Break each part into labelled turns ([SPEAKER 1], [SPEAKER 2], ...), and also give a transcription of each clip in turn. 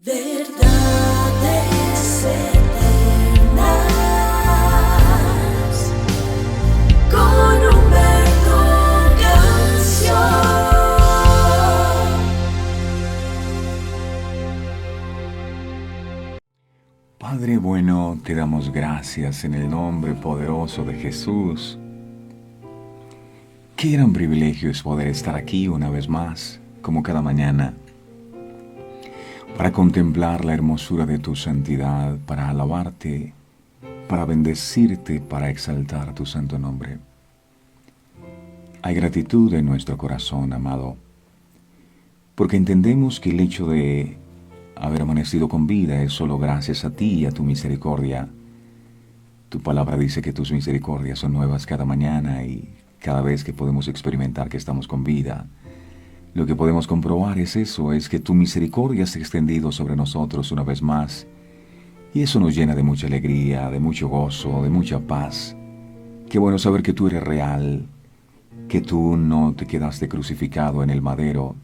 [SPEAKER 1] Verdades eternas con Humberto Canción.
[SPEAKER 2] Padre bueno, te damos gracias en el nombre poderoso de Jesús. Qué gran privilegio es poder estar aquí una vez más, como cada mañana, para contemplar la hermosura de tu santidad, para alabarte, para bendecirte, para exaltar tu santo nombre. Hay gratitud en nuestro corazón, amado, porque entendemos que el hecho de haber amanecido con vida es solo gracias a ti y a tu misericordia. Tu palabra dice que tus misericordias son nuevas cada mañana y cada vez que podemos experimentar que estamos con vida. Lo que podemos comprobar es eso, es que tu misericordia se ha extendido sobre nosotros una vez más. Y eso nos llena de mucha alegría, de mucho gozo, de mucha paz. Qué bueno saber que tú eres real, que tú no te quedaste crucificado en el madero,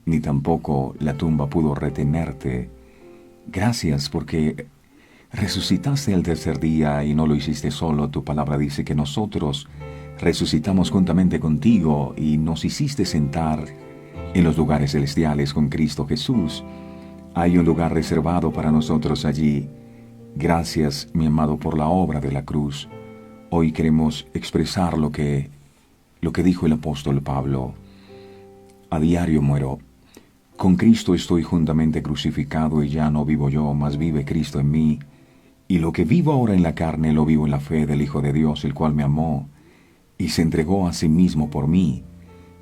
[SPEAKER 2] ni tampoco la tumba pudo retenerte. Gracias porque resucitaste el tercer día y no lo hiciste solo. Tu palabra dice que nosotros resucitamos juntamente contigo y nos hiciste sentar en los lugares celestiales con Cristo Jesús. Hay un lugar reservado para nosotros allí. Gracias, mi amado, por la obra de la cruz. Hoy queremos expresar lo que dijo el apóstol Pablo. A diario muero. Con Cristo estoy juntamente crucificado y ya no vivo yo, mas vive Cristo en mí. Y lo que vivo ahora en la carne lo vivo en la fe del Hijo de Dios, el cual me amó y se entregó a sí mismo por mí.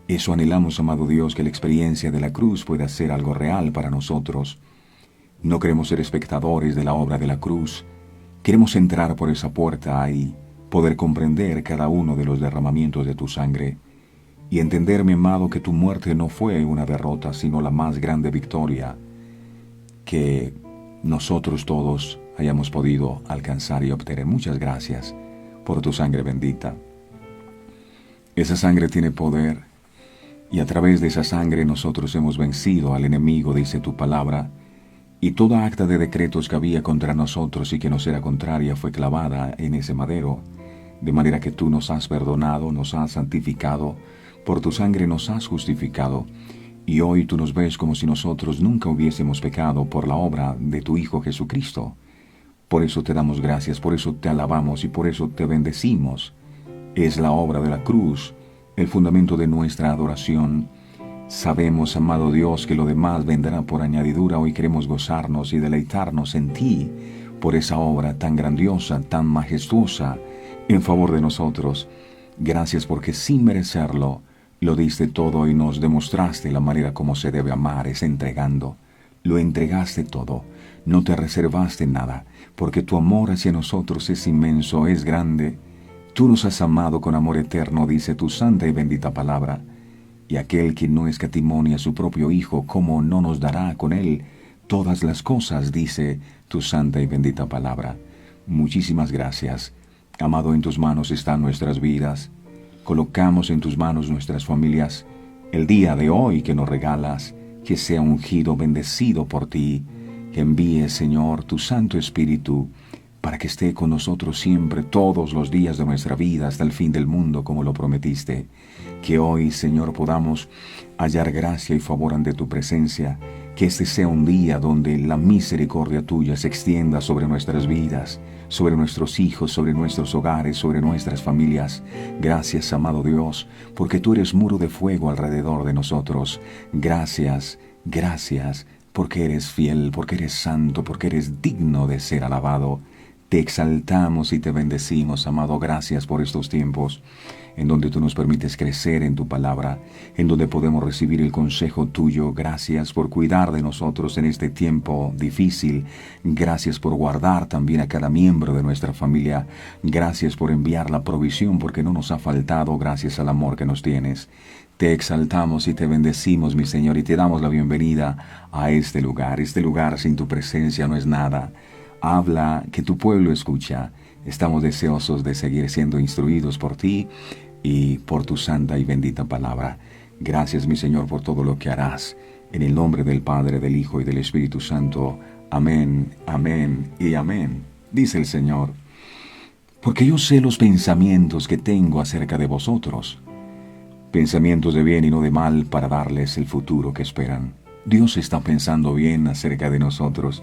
[SPEAKER 2] Eso anhelamos, amado Dios, que la experiencia de la cruz pueda ser algo real para nosotros. No queremos ser espectadores de la obra de la cruz. Queremos entrar por esa puerta y poder comprender cada uno de los derramamientos de tu sangre y entender, mi amado, que tu muerte no fue una derrota, sino la más grande victoria que nosotros todos hayamos podido alcanzar y obtener. Muchas gracias por tu sangre bendita. Esa sangre tiene poder. Y a través de esa sangre nosotros hemos vencido al enemigo, dice tu palabra, y toda acta de decretos que había contra nosotros y que nos era contraria fue clavada en ese madero, de manera que tú nos has perdonado, nos has santificado, por tu sangre nos has justificado, y hoy tú nos ves como si nosotros nunca hubiésemos pecado por la obra de tu Hijo Jesucristo. Por eso te damos gracias, por eso te alabamos y por eso te bendecimos. Es la obra de la cruz el fundamento de nuestra adoración. Sabemos, amado Dios, que lo demás vendrá por añadidura. Hoy queremos gozarnos y deleitarnos en ti por esa obra tan grandiosa, tan majestuosa en favor de nosotros. Gracias porque sin merecerlo lo diste todo y nos demostraste la manera como se debe amar, es entregando. Lo entregaste todo, no te reservaste nada, porque tu amor hacia nosotros es inmenso, es grande. Tú nos has amado con amor eterno, dice tu santa y bendita palabra. Y aquel que no escatimó a su propio Hijo, ¿cómo no nos dará con él todas las cosas?, dice tu santa y bendita palabra. Muchísimas gracias. Amado, en tus manos están nuestras vidas. Colocamos en tus manos nuestras familias. El día de hoy que nos regalas, que sea ungido, bendecido por ti. Que envíes, Señor, tu Santo Espíritu, para que esté con nosotros siempre, todos los días de nuestra vida, hasta el fin del mundo, como lo prometiste. Que hoy, Señor, podamos hallar gracia y favor ante tu presencia. Que este sea un día donde la misericordia tuya se extienda sobre nuestras vidas, sobre nuestros hijos, sobre nuestros hogares, sobre nuestras familias. Gracias, amado Dios, porque tú eres muro de fuego alrededor de nosotros. Gracias, gracias, porque eres fiel, porque eres santo, porque eres digno de ser alabado. Te exaltamos y te bendecimos, amado. Gracias por estos tiempos en donde tú nos permites crecer en tu palabra, en donde podemos recibir el consejo tuyo. Gracias por cuidar de nosotros en este tiempo difícil. Gracias por guardar también a cada miembro de nuestra familia. Gracias por enviar la provisión porque no nos ha faltado, gracias al amor que nos tienes. Te exaltamos y te bendecimos, mi Señor, y te damos la bienvenida a este lugar. Este lugar sin tu presencia no es nada. Habla, que tu pueblo escucha. Estamos deseosos de seguir siendo instruidos por ti y por tu santa y bendita palabra. Gracias, mi Señor, por todo lo que harás En el nombre del Padre, del Hijo y del Espíritu Santo. Amén, amén y amén. Dice el Señor, porque yo sé los pensamientos que tengo acerca de vosotros, pensamientos de bien y no de mal, para darles el futuro que esperan. Dios está pensando bien acerca de nosotros.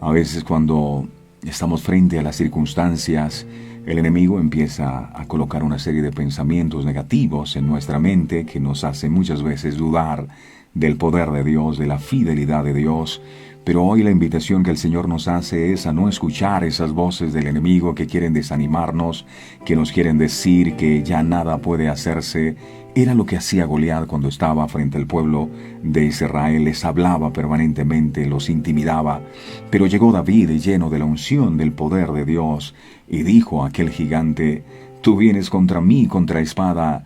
[SPEAKER 2] A veces cuando estamos frente a las circunstancias, el enemigo empieza a colocar una serie de pensamientos negativos en nuestra mente que nos hace muchas veces dudar del poder de Dios, de la fidelidad de Dios. Pero hoy la invitación que el Señor nos hace es a no escuchar esas voces del enemigo que quieren desanimarnos, que nos quieren decir que ya nada puede hacerse. Era lo que hacía Goliat cuando estaba frente al pueblo de Israel. Les hablaba permanentemente, los intimidaba. Pero llegó David lleno de la unción del poder de Dios y dijo a aquel gigante, tú vienes contra mí con espada,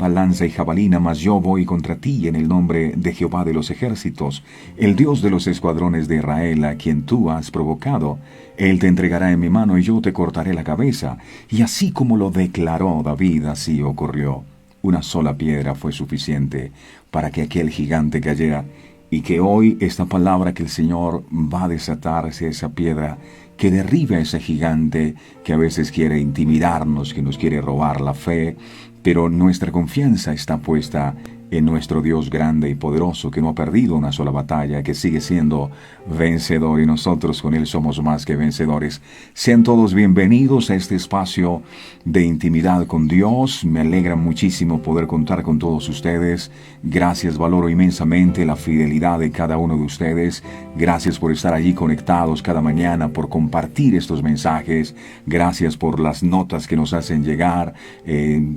[SPEAKER 2] lanza y jabalina, mas yo voy contra ti en el nombre de Jehová de los ejércitos, el Dios de los escuadrones de Israel, a quien tú has provocado. Él te entregará en mi mano y yo te cortaré la cabeza. Y así como lo declaró David, así ocurrió. Una sola piedra fue suficiente para que aquel gigante cayera, y que hoy esta palabra que el Señor va a desatar sea esa piedra que derribe a ese gigante que a veces quiere intimidarnos, que nos quiere robar la fe, pero nuestra confianza está puesta en nuestro Dios grande y poderoso, que no ha perdido una sola batalla, que sigue siendo vencedor, y nosotros con Él somos más que vencedores. Sean todos bienvenidos a este espacio de intimidad con Dios. Me alegra muchísimo poder contar con todos ustedes. Gracias, valoro inmensamente la fidelidad de cada uno de ustedes. Gracias por estar allí conectados cada mañana, por compartir estos mensajes. Gracias por las notas que nos hacen llegar,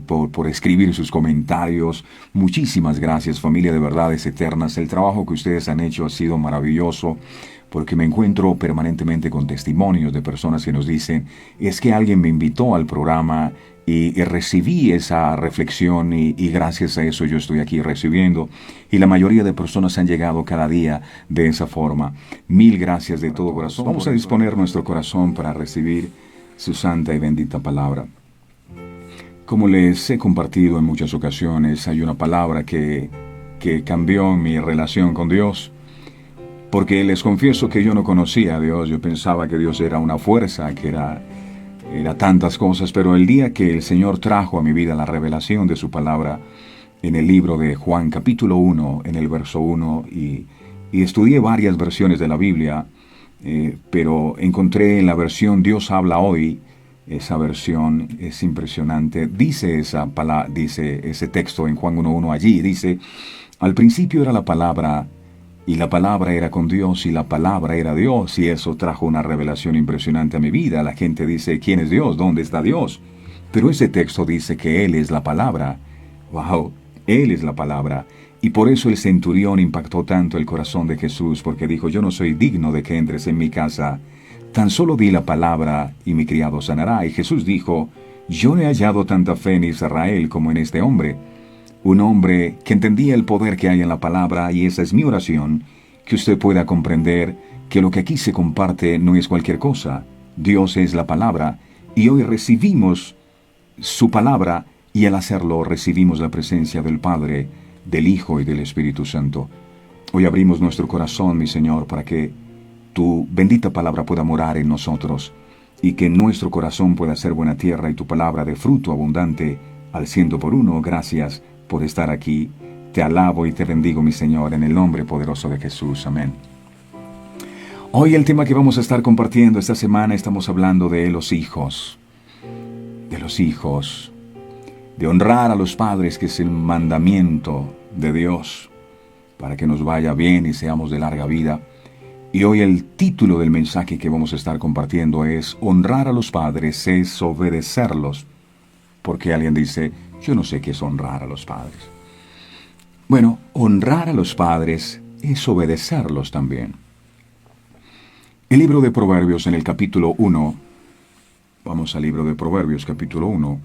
[SPEAKER 2] por escribir sus comentarios. Muchísimas gracias, familia de verdades eternas. El trabajo que ustedes han hecho ha sido maravilloso, porque me encuentro permanentemente con testimonios de personas que nos dicen, es que alguien me invitó al programa y recibí esa reflexión y gracias a eso yo estoy aquí recibiendo. Y la mayoría de personas han llegado cada día de esa forma. Mil gracias de todo corazón. Vamos a disponer nuestro corazón para recibir su santa y bendita palabra. Como les he compartido en muchas ocasiones, hay una palabra que cambió mi relación con Dios, porque les confieso que yo no conocía a Dios. Yo pensaba que Dios era una fuerza, que era tantas cosas, pero el día que el Señor trajo a mi vida la revelación de su palabra en el libro de Juan capítulo 1, en el verso 1, y estudié varias versiones de la Biblia, pero encontré en la versión Dios habla hoy. Esa versión es impresionante. Dice ese texto en Juan 1:1 allí, dice, al principio era la palabra, y la palabra era con Dios, y la palabra era Dios, y eso trajo una revelación impresionante a mi vida. La gente dice, ¿quién es Dios? ¿Dónde está Dios? Pero ese texto dice que Él es la palabra. ¡Wow! Él es la palabra. Y por eso el centurión impactó tanto el corazón de Jesús, porque dijo, yo no soy digno de que entres en mi casa. Tan solo di la palabra y mi criado sanará. Y Jesús dijo, yo no he hallado tanta fe en Israel como en este hombre. Un hombre que entendía el poder que hay en la palabra, y esa es mi oración, que usted pueda comprender que lo que aquí se comparte no es cualquier cosa. Dios es la palabra, y hoy recibimos su palabra, y al hacerlo recibimos la presencia del Padre, del Hijo y del Espíritu Santo. Hoy abrimos nuestro corazón, mi Señor, para que tu bendita palabra pueda morar en nosotros, y que nuestro corazón pueda ser buena tierra y tu palabra de fruto abundante al 100 por 1. Gracias por estar aquí. Te alabo y te bendigo, mi Señor, en el nombre poderoso de Jesús. Amén. Hoy el tema que vamos a estar compartiendo esta semana, estamos hablando de los hijos. De los hijos. De honrar a los padres, que es el mandamiento de Dios, para que nos vaya bien y seamos de larga vida. Y hoy el título del mensaje que vamos a estar compartiendo es honrar a los padres es obedecerlos. Porque alguien dice, yo no sé qué es honrar a los padres. Bueno, honrar a los padres es obedecerlos también. El libro de Proverbios en el capítulo 1, vamos al libro de Proverbios capítulo 1,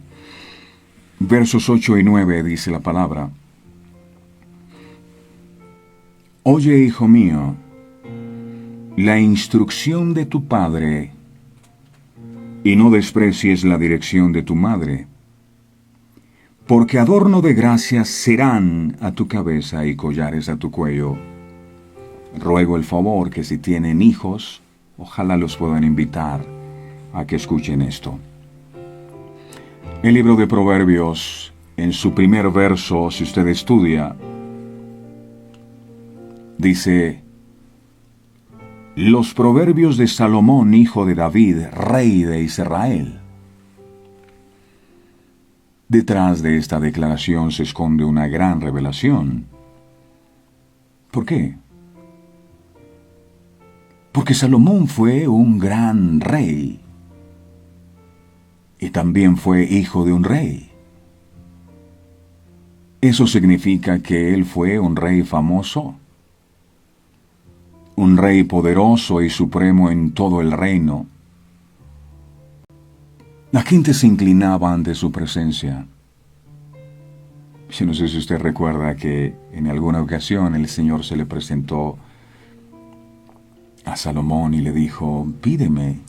[SPEAKER 2] versos 8 y 9 dice la palabra, oye, hijo mío, la instrucción de tu padre, y no desprecies la dirección de tu madre, porque adorno de gracia serán a tu cabeza y collares a tu cuello. Ruego el favor que si tienen hijos, ojalá los puedan invitar a que escuchen esto. El libro de Proverbios, en su primer verso, si usted estudia, dice: los proverbios de Salomón, hijo de David, rey de Israel. Detrás de esta declaración se esconde una gran revelación. ¿Por qué? Porque Salomón fue un gran rey y también fue hijo de un rey. Eso significa que él fue un rey famoso, un rey poderoso y supremo en todo el reino. La gente se inclinaba ante su presencia. Yo no sé si usted recuerda que en alguna ocasión el Señor se le presentó a Salomón y le dijo: pídeme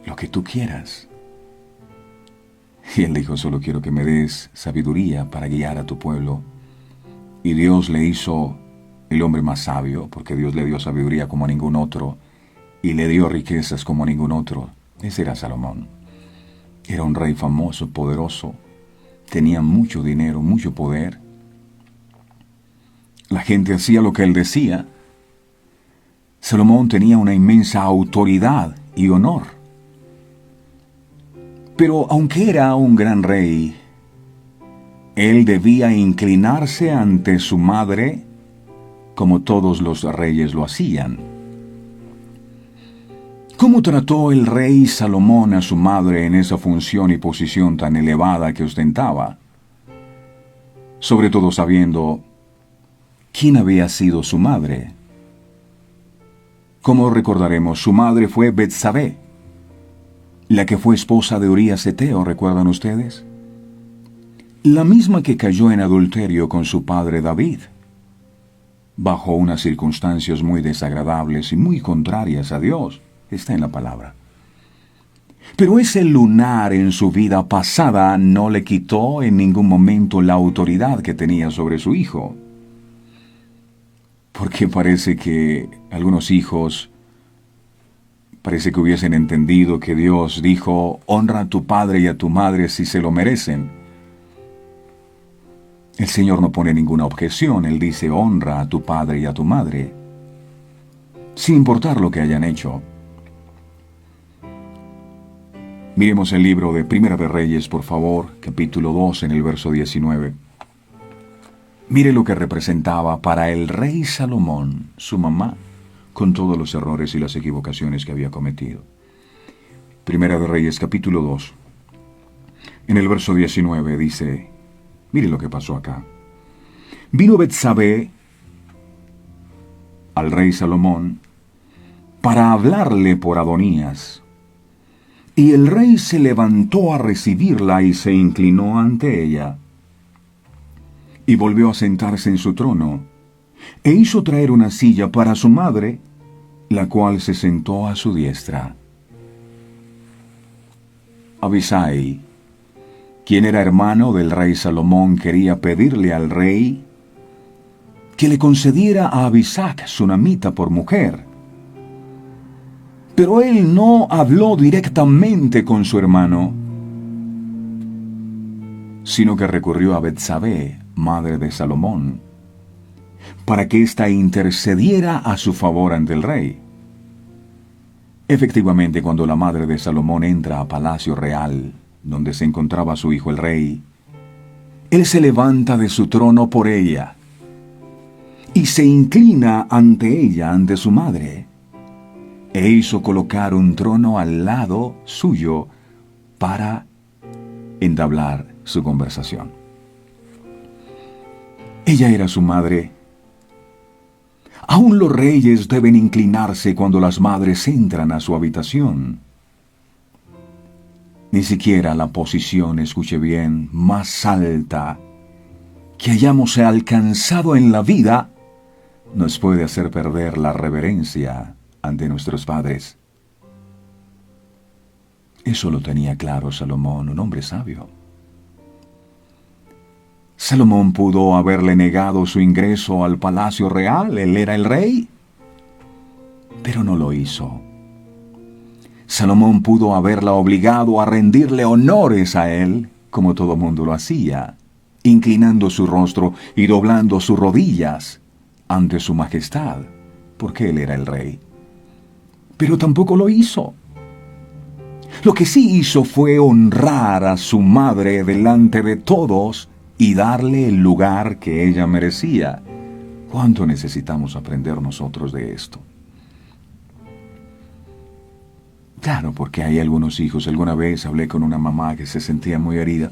[SPEAKER 2] lo que tú quieras. Y él dijo: solo quiero que me des sabiduría para guiar a tu pueblo. Y Dios le hizo el hombre más sabio, porque Dios le dio sabiduría como a ningún otro, y le dio riquezas como a ningún otro. Ese era Salomón. Era un rey famoso, poderoso, tenía mucho dinero, mucho poder. La gente hacía lo que él decía. Salomón tenía una inmensa autoridad y honor. Pero aunque era un gran rey, él debía inclinarse ante su madre como todos los reyes lo hacían. ¿Cómo trató el rey Salomón a su madre en esa función y posición tan elevada que ostentaba? Sobre todo sabiendo quién había sido su madre. Como recordaremos, su madre fue Betsabé, la que fue esposa de Urías Eteo, ¿recuerdan ustedes? La misma que cayó en adulterio con su padre David, bajo unas circunstancias muy desagradables y muy contrarias a Dios. Está en la palabra. Pero ese lunar en su vida pasada no le quitó en ningún momento la autoridad que tenía sobre su hijo. Porque parece que algunos hijos parece que hubiesen entendido que Dios dijo: honra a tu padre y a tu madre si se lo merecen. El Señor no pone ninguna objeción. Él dice: honra a tu padre y a tu madre, sin importar lo que hayan hecho. Miremos el libro de Primera de Reyes, por favor, capítulo 2, en el verso 19. Mire lo que representaba para el rey Salomón, su mamá, con todos los errores y las equivocaciones que había cometido. Primera de Reyes, capítulo 2. En el verso 19 dice, mire lo que pasó acá. Vino Betsabé al rey Salomón para hablarle por Adonías. Y el rey se levantó a recibirla y se inclinó ante ella. Y volvió a sentarse en su trono, e hizo traer una silla para su madre, la cual se sentó a su diestra. Abisai, quien era hermano del rey Salomón, quería pedirle al rey que le concediera a Abisac, sunamita, por mujer. Pero él no habló directamente con su hermano, sino que recurrió a Betsabé, madre de Salomón, para que ésta intercediera a su favor ante el rey. Efectivamente, cuando la madre de Salomón entra a palacio real, donde se encontraba su hijo el rey, él se levanta de su trono por ella y se inclina ante ella, ante su madre, e hizo colocar un trono al lado suyo para entablar su conversación. Ella era su madre. Aún los reyes deben inclinarse cuando las madres entran a su habitación. Ni siquiera la posición, escuche bien, más alta que hayamos alcanzado en la vida nos puede hacer perder la reverencia ante nuestros padres. Eso lo tenía claro Salomón, un hombre sabio. Salomón pudo haberle negado su ingreso al palacio real, él era el rey, pero no lo hizo. Salomón pudo haberla obligado a rendirle honores a él, como todo mundo lo hacía, inclinando su rostro y doblando sus rodillas ante su majestad, porque él era el rey. Pero tampoco lo hizo. Lo que sí hizo fue honrar a su madre delante de todos y darle el lugar que ella merecía. ¿Cuánto necesitamos aprender nosotros de esto? Claro, porque hay algunos hijos. Alguna vez hablé con una mamá que se sentía muy herida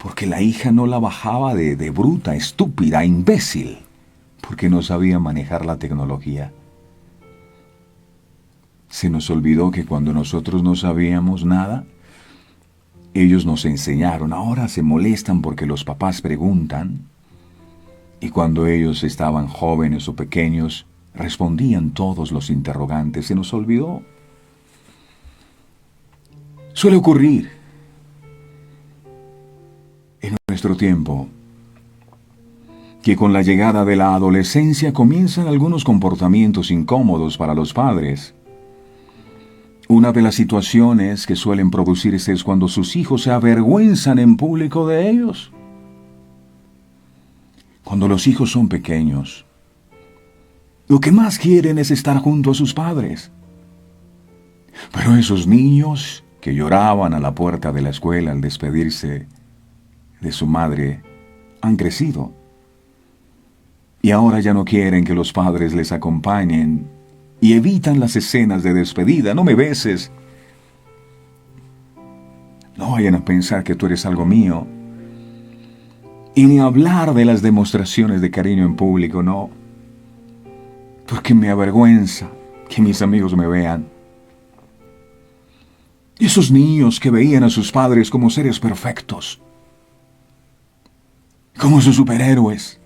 [SPEAKER 2] porque la hija no la bajaba de bruta, estúpida, imbécil, porque no sabía manejar la tecnología. Se nos olvidó que cuando nosotros no sabíamos nada, ellos nos enseñaron. Ahora se molestan porque los papás preguntan, y cuando ellos estaban jóvenes o pequeños, respondían todos los interrogantes. Se nos olvidó. Suele ocurrir en nuestro tiempo que con la llegada de la adolescencia comienzan algunos comportamientos incómodos para los padres. Una de las situaciones que suelen producirse es cuando sus hijos se avergüenzan en público de ellos. Cuando los hijos son pequeños, lo que más quieren es estar junto a sus padres. Pero esos niños que lloraban a la puerta de la escuela al despedirse de su madre han crecido. Y ahora ya no quieren que los padres les acompañen y evitan las escenas de despedida. No me beses. No vayan a pensar que tú eres algo mío. Y ni hablar de las demostraciones de cariño en público, no. Porque me avergüenza que mis amigos me vean. Y esos niños que veían a sus padres como seres perfectos, como sus superhéroes,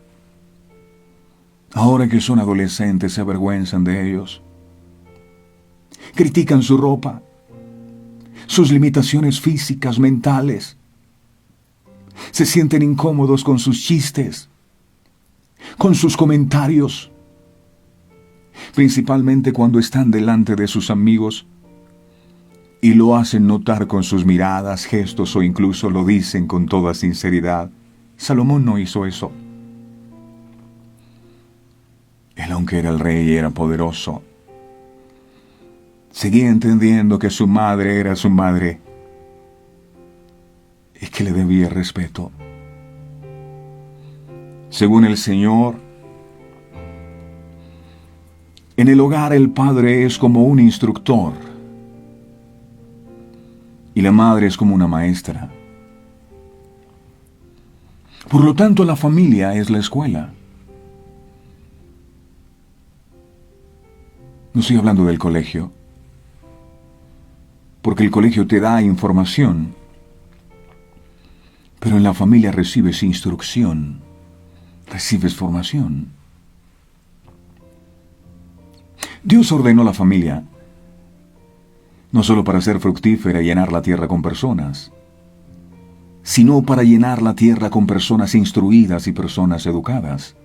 [SPEAKER 2] ahora que son adolescentes se avergüenzan de ellos. Critican su ropa, sus limitaciones físicas, mentales. Se sienten incómodos con sus chistes, con sus comentarios, principalmente cuando están delante de sus amigos y lo hacen notar con sus miradas, gestos o incluso lo dicen con toda sinceridad. Salomón no hizo eso. Él, aunque era el rey y era poderoso, seguía entendiendo que su madre era su madre y que le debía respeto. Según el Señor, en el hogar el padre es como un instructor y la madre es como una maestra. Por lo tanto, la familia es la escuela. No estoy hablando del colegio, porque el colegio te da información, pero en la familia recibes instrucción, recibes formación. Dios ordenó la familia no solo para ser fructífera y llenar la tierra con personas, sino para llenar la tierra con personas instruidas y personas educadas.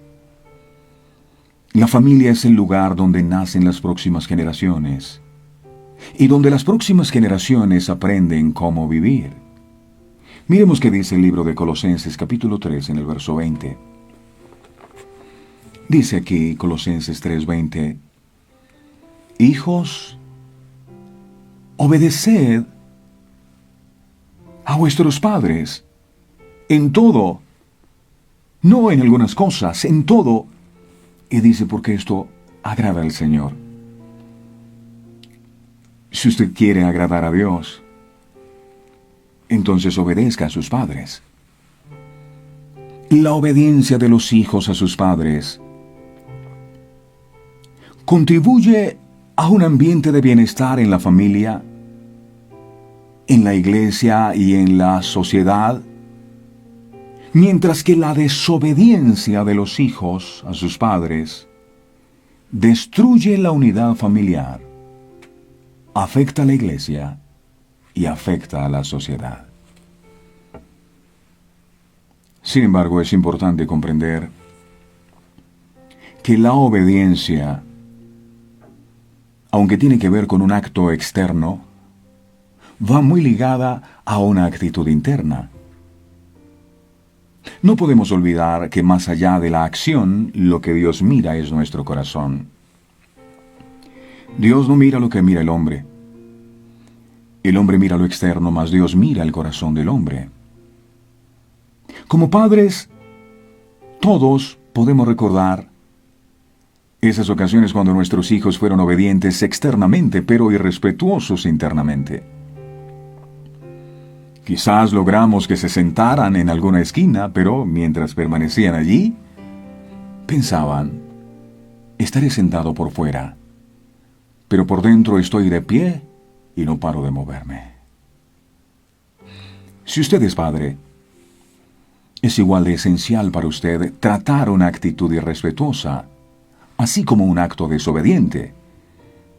[SPEAKER 2] La familia es el lugar donde nacen las próximas generaciones y donde las próximas generaciones aprenden cómo vivir. Miremos qué dice el libro de Colosenses capítulo 3 en el verso 20. Dice aquí Colosenses 3:20: Hijos, obedeced a vuestros padres en todo, no en algunas cosas, en todo. Y dice, porque esto agrada al Señor. Si usted quiere agradar a Dios, entonces obedezca a sus padres. La obediencia de los hijos a sus padres contribuye a un ambiente de bienestar en la familia, en la iglesia y en la sociedad, mientras que la desobediencia de los hijos a sus padres destruye la unidad familiar, afecta a la iglesia y afecta a la sociedad. Sin embargo, es importante comprender que la obediencia, aunque tiene que ver con un acto externo, va muy ligada a una actitud interna. No podemos olvidar que más allá de la acción, lo que Dios mira es nuestro corazón. Dios no mira lo que mira el hombre. El hombre mira lo externo, mas Dios mira el corazón del hombre. Como padres, todos podemos recordar esas ocasiones cuando nuestros hijos fueron obedientes externamente, pero irrespetuosos internamente. Quizás logramos que se sentaran en alguna esquina, pero mientras permanecían allí, pensaban, estaré sentado por fuera, pero por dentro estoy de pie y no paro de moverme. Si usted es padre, es igual de esencial para usted tratar una actitud irrespetuosa, así como un acto desobediente.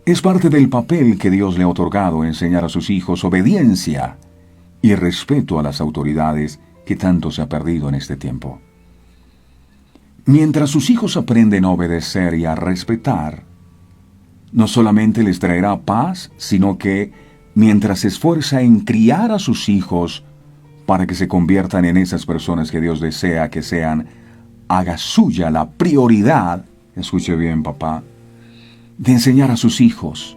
[SPEAKER 2] Es parte del papel que Dios le ha otorgado enseñar a sus hijos obediencia y respeto a las autoridades que tanto se ha perdido en este tiempo. Mientras sus hijos aprenden a obedecer y a respetar, no solamente les traerá paz, sino que mientras se esfuerza en criar a sus hijos para que se conviertan en esas personas que Dios desea que sean, haga suya la prioridad, escuche bien papá, de enseñar a sus hijos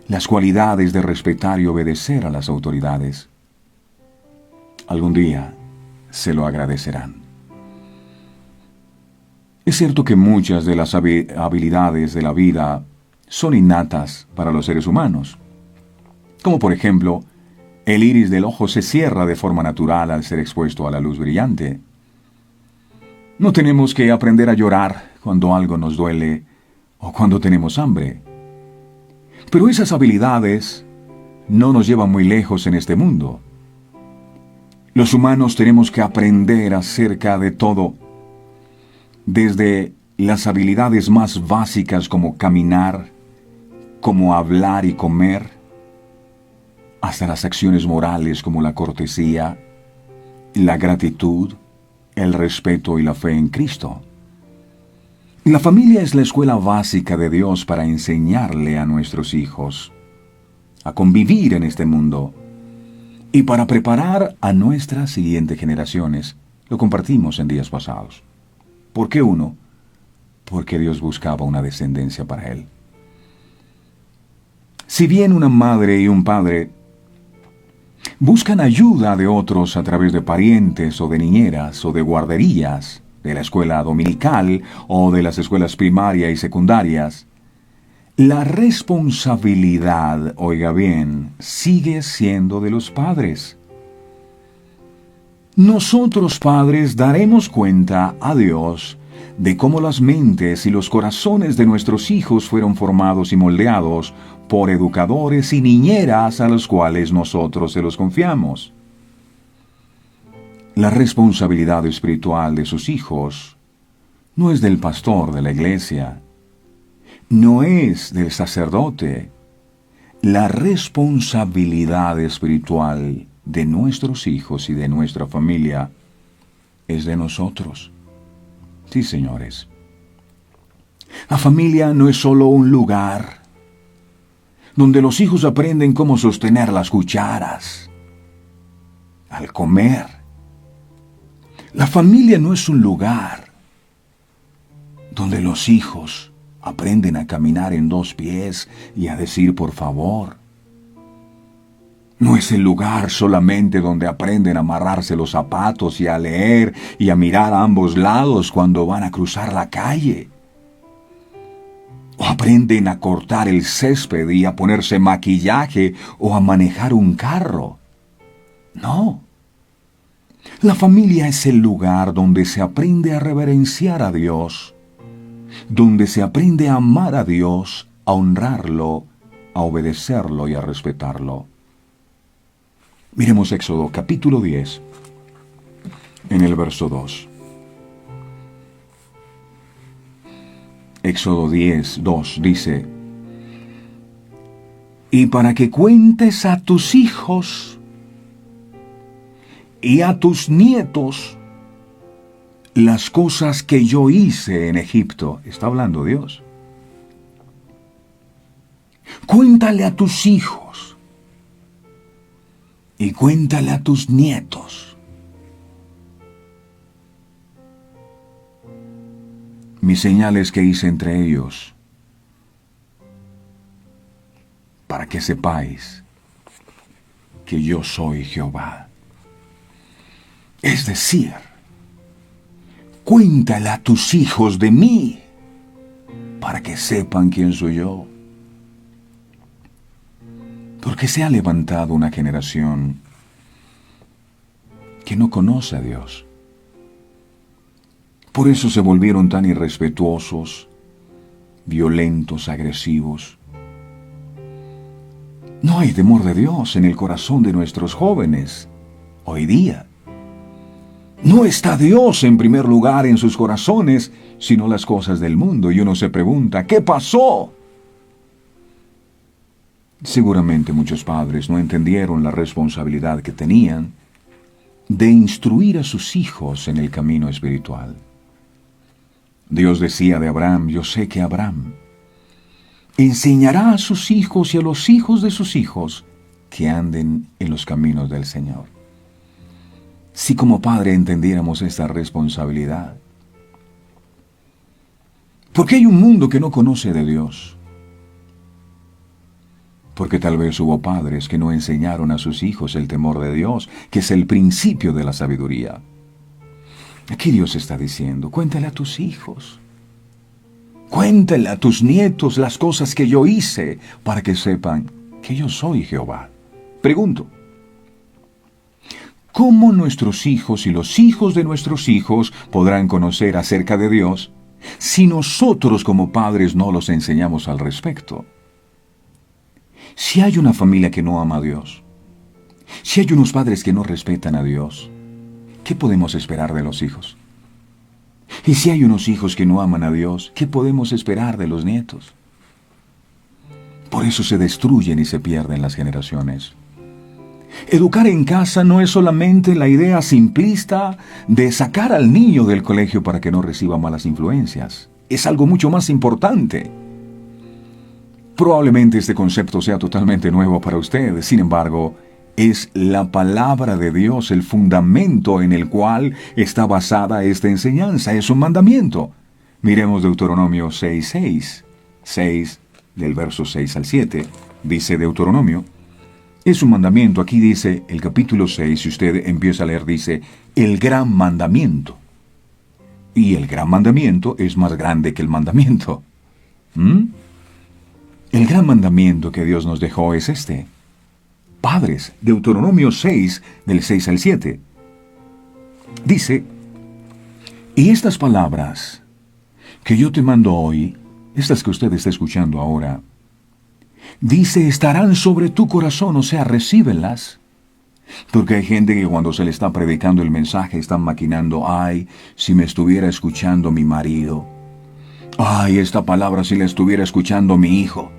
[SPEAKER 2] las cualidades de respetar y obedecer a las autoridades. Algún día se lo agradecerán. Es cierto que muchas de las habilidades de la vida son innatas para los seres humanos, como por ejemplo, el iris del ojo se cierra de forma natural al ser expuesto a la luz brillante. No tenemos que aprender a llorar cuando algo nos duele o cuando tenemos hambre. Pero esas habilidades no nos llevan muy lejos en este mundo. Los humanos tenemos que aprender acerca de todo, desde las habilidades más básicas como caminar, como hablar y comer, hasta las acciones morales como la cortesía, la gratitud, el respeto y la fe en Cristo. La familia es la escuela básica de Dios para enseñarle a nuestros hijos a convivir en este mundo y para preparar a nuestras siguientes generaciones. Lo compartimos en días pasados. ¿Por qué uno? Porque Dios buscaba una descendencia para él. Si bien una madre y un padre buscan ayuda de otros a través de parientes o de niñeras o de guarderías, de la escuela dominical o de las escuelas primaria y secundarias, la responsabilidad, oiga bien, sigue siendo de los padres. Nosotros padres daremos cuenta a Dios de cómo las mentes y los corazones de nuestros hijos fueron formados y moldeados por educadores y niñeras a los cuales nosotros se los confiamos. La responsabilidad espiritual de sus hijos no es del pastor de la iglesia, no es del sacerdote. La responsabilidad espiritual de nuestros hijos y de nuestra familia es de nosotros. Sí, señores. La familia no es solo un lugar donde los hijos aprenden cómo sostener las cucharas al comer. La familia no es un lugar donde los hijos aprenden a caminar en dos pies y a decir por favor. No es el lugar solamente donde aprenden a amarrarse los zapatos y a leer y a mirar a ambos lados cuando van a cruzar la calle. O aprenden a cortar el césped y a ponerse maquillaje o a manejar un carro. No. La familia es el lugar donde se aprende a reverenciar a Dios, donde se aprende a amar a Dios, a honrarlo, a obedecerlo y a respetarlo. Miremos Éxodo capítulo 10, en el verso 2. Éxodo 10, 2 dice: y para que cuentes a tus hijos y a tus nietos las cosas que yo hice en Egipto. Está hablando Dios. Cuéntale a tus hijos y cuéntale a tus nietos mis señales que hice entre ellos, para que sepáis que yo soy Jehová. Es decir, cuéntale a tus hijos de mí, para que sepan quién soy yo. Porque se ha levantado una generación que no conoce a Dios. Por eso se volvieron tan irrespetuosos, violentos, agresivos. No hay temor de Dios en el corazón de nuestros jóvenes hoy día. No está Dios en primer lugar en sus corazones, sino las cosas del mundo. Y uno se pregunta, ¿qué pasó? Seguramente muchos padres no entendieron la responsabilidad que tenían de instruir a sus hijos en el camino espiritual. Dios decía de Abraham, yo sé que Abraham enseñará a sus hijos y a los hijos de sus hijos que anden en los caminos del Señor. Si como padre entendiéramos esta responsabilidad. Porque hay un mundo que no conoce de Dios. Porque tal vez hubo padres que no enseñaron a sus hijos el temor de Dios, que es el principio de la sabiduría. Aquí Dios está diciendo, cuéntale a tus hijos, cuéntale a tus nietos las cosas que yo hice, para que sepan que yo soy Jehová. Pregunto, ¿cómo nuestros hijos y los hijos de nuestros hijos podrán conocer acerca de Dios si nosotros como padres no los enseñamos al respecto? Si hay una familia que no ama a Dios, si hay unos padres que no respetan a Dios, ¿qué podemos esperar de los hijos? Y si hay unos hijos que no aman a Dios, ¿qué podemos esperar de los nietos? Por eso se destruyen y se pierden las generaciones. Educar en casa no es solamente la idea simplista de sacar al niño del colegio para que no reciba malas influencias. Es algo mucho más importante. Probablemente este concepto sea totalmente nuevo para ustedes, sin embargo, es la palabra de Dios el fundamento en el cual está basada esta enseñanza. Es un mandamiento. Miremos Deuteronomio 6:6. 6 del verso 6 al 7. Dice Deuteronomio. Es un mandamiento. Aquí dice el capítulo 6, si usted empieza a leer, dice el gran mandamiento. Y el gran mandamiento es más grande que el mandamiento. El gran mandamiento que Dios nos dejó es este. Padres, Deuteronomio 6, del 6 al 7. Dice, y estas palabras que yo te mando hoy, estas que usted está escuchando ahora, dice, estarán sobre tu corazón, o sea, recíbelas. Porque hay gente que cuando se le está predicando el mensaje están maquinando, ay, si me estuviera escuchando mi marido. Ay, esta palabra si la estuviera escuchando mi hijo.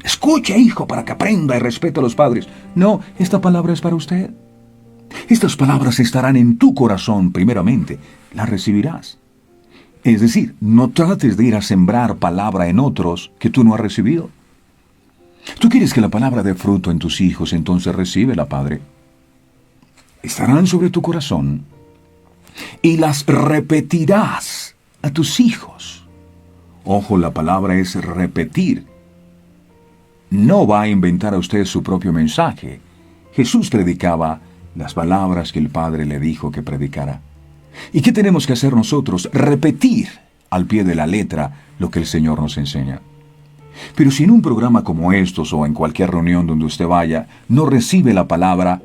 [SPEAKER 2] Escuche, hijo, para que aprenda y respete a los padres. No, esta palabra es para usted. Estas palabras estarán en tu corazón primeramente. Las recibirás. Es decir, no trates de ir a sembrar palabra en otros que tú no has recibido. Tú quieres que la palabra dé fruto en tus hijos, entonces recíbela, Padre. Estarán sobre tu corazón y las repetirás a tus hijos. Ojo, la palabra es repetir. No va a inventar a usted su propio mensaje. Jesús predicaba las palabras que el Padre le dijo que predicara. ¿Y qué tenemos que hacer nosotros? Repetir al pie de la letra lo que el Señor nos enseña. Pero si en un programa como estos o en cualquier reunión donde usted vaya, no recibe la palabra,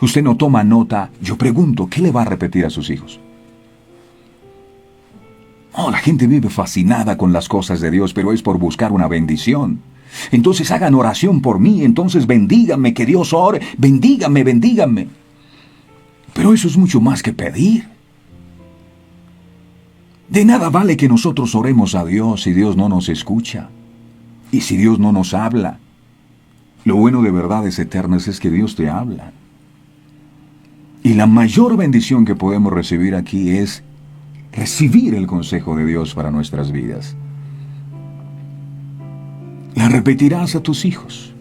[SPEAKER 2] usted no toma nota, yo pregunto, ¿qué le va a repetir a sus hijos? Oh, la gente vive fascinada con las cosas de Dios, pero es por buscar una bendición. Entonces hagan oración por mí, entonces bendíganme, que Dios ore, bendíganme, bendíganme. Pero eso es mucho más que pedir. De nada vale que nosotros oremos a Dios si Dios no nos escucha y si Dios no nos habla. Lo bueno de verdades eternas es que Dios te habla. Y la mayor bendición que podemos recibir aquí es recibir el consejo de Dios para nuestras vidas. La repetirás a tus hijos.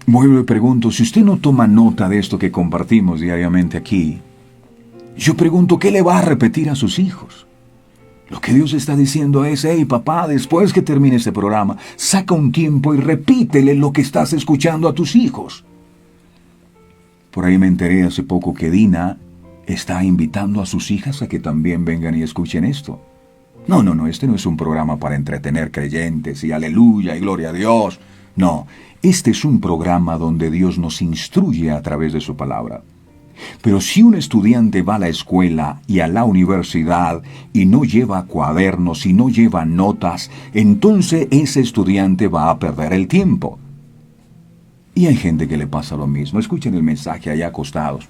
[SPEAKER 2] Vuelvo y pregunto, si usted no toma nota de esto que compartimos diariamente aquí, yo pregunto, ¿qué le va a repetir a sus hijos? Lo que Dios está diciendo es, hey papá, después que termine este programa, saca un tiempo y repítele lo que estás escuchando a tus hijos. Por ahí me enteré hace poco que Dina está invitando a sus hijas a que también vengan y escuchen esto. No, este no es un programa para entretener creyentes y aleluya y gloria a Dios. No, este es un programa donde Dios nos instruye a través de su palabra. Pero si un estudiante va a la escuela y a la universidad y no lleva cuadernos y no lleva notas, entonces ese estudiante va a perder el tiempo. Y hay gente que le pasa lo mismo. Escuchen el mensaje allá acostados.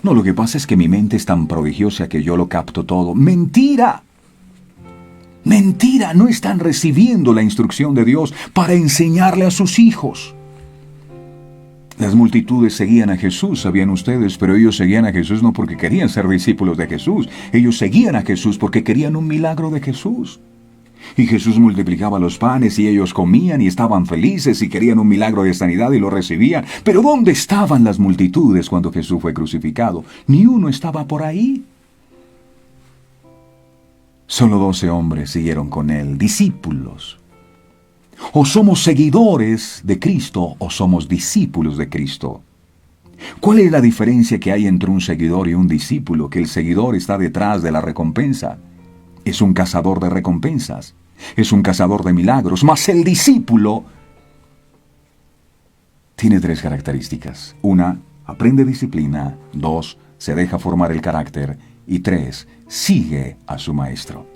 [SPEAKER 2] No, lo que pasa es que mi mente es tan prodigiosa que yo lo capto todo. ¡Mentira! Mentira, no están recibiendo la instrucción de Dios para enseñarle a sus hijos. Las multitudes seguían a Jesús, sabían ustedes, pero ellos seguían a Jesús no porque querían ser discípulos de Jesús. Ellos seguían a Jesús porque querían un milagro de Jesús. Y Jesús multiplicaba los panes y ellos comían y estaban felices y querían un milagro de sanidad y lo recibían. Pero ¿dónde estaban las multitudes cuando Jesús fue crucificado? Ni uno estaba por ahí. Solo 12 hombres siguieron con él, discípulos. O somos seguidores de Cristo o somos discípulos de Cristo. ¿Cuál es la diferencia que hay entre un seguidor y un discípulo? Que el seguidor está detrás de la recompensa. Es un cazador de recompensas. Es un cazador de milagros. Mas el discípulo tiene 3 características. 1, aprende disciplina. 2, se deja formar el carácter. Y 3, sigue a su maestro.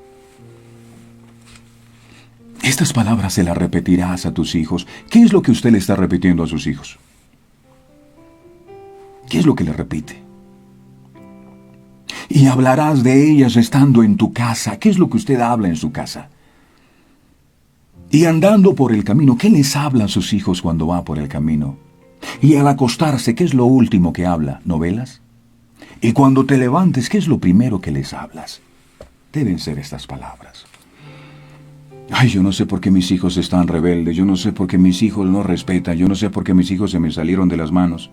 [SPEAKER 2] Estas palabras se las repetirás a tus hijos. ¿Qué es lo que usted le está repitiendo a sus hijos? ¿Qué es lo que le repite? Y hablarás de ellas estando en tu casa. ¿Qué es lo que usted habla en su casa? Y andando por el camino, ¿qué les hablan sus hijos cuando va por el camino? Y al acostarse, ¿qué es lo último que habla? ¿Novelas? Y cuando te levantes, ¿qué es lo primero que les hablas? Deben ser estas palabras. Ay, yo no sé por qué mis hijos están rebeldes, yo no sé por qué mis hijos no respetan, yo no sé por qué mis hijos se me salieron de las manos.